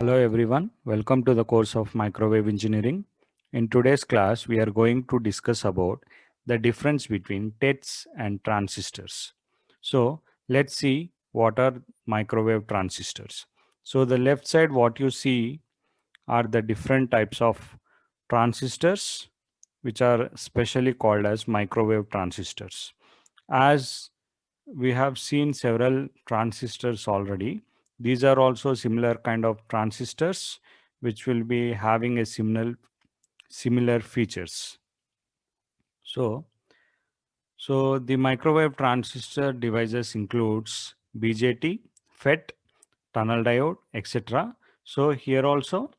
Hello everyone, welcome to the course of microwave engineering. In today's class, we are going to discuss about the difference between TETs and transistors. So let's see what are microwave transistors. So the left side, what you see are the different types of transistors, which are specially called as microwave transistors. As we have seen several transistors already. These are also similar kind of transistors which will be having a similar features. So the microwave transistor devices includes BJT, FET, tunnel diode, etc. So here also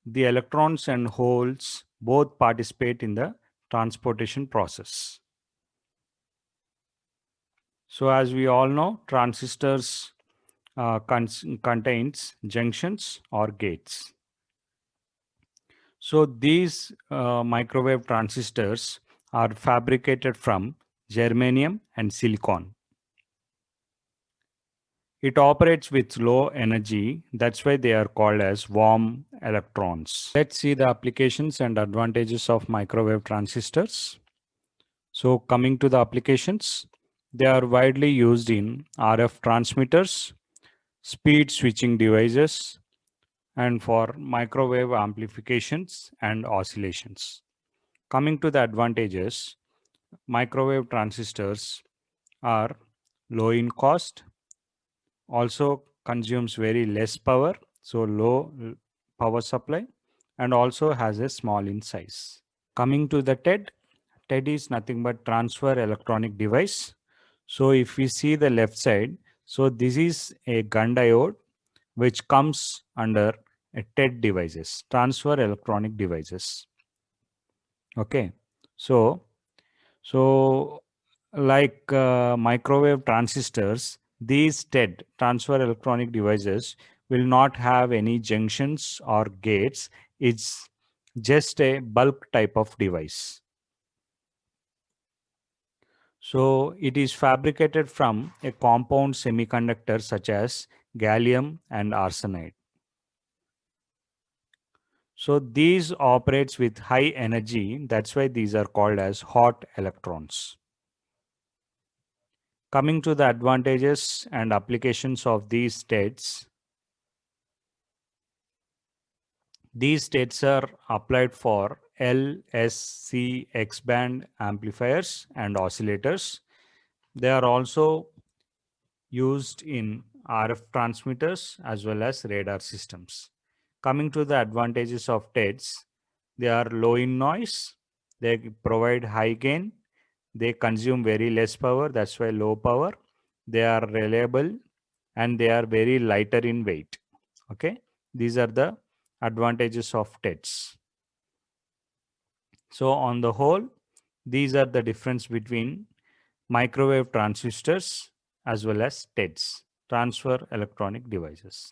the electrons and holes both participate in the transportation process. So as we all know, transistors contains junctions or gates. So these microwave transistors are fabricated from germanium and silicon. It operates with low energy, that's why they are called as warm electrons. Let's see the applications and advantages of microwave transistors. So coming to the applications, they are widely used in RF transmitters, speed switching devices, and for microwave amplifications and oscillations. Coming to the advantages, microwave transistors are low in cost, also consumes very less power, so low power supply, and also has a small in size. Coming to the TED is nothing but transfer electronic device. So if we see the left side, so this is a gun diode which comes under a TED devices, transfer electronic devices. Okay, so like microwave transistors, these TED transfer electronic devices will not have any junctions or gates. It's just a bulk type of device. So it is fabricated from a compound semiconductor such as gallium and arsenide. So these operates with high energy. That's why these are called as hot electrons. Coming to the advantages and applications of these states. These states are applied for LSC X-band amplifiers and oscillators. They are also used in RF transmitters as well as radar systems. Coming to the advantages of TEDs, they are low in noise, they provide high gain, they consume very less power, that's why low power, they are reliable, and they are very lighter in weight. Okay, these are the advantages of TEDs. So on the whole, these are the difference between microwave transistors as well as TEDs, transfer electronic devices.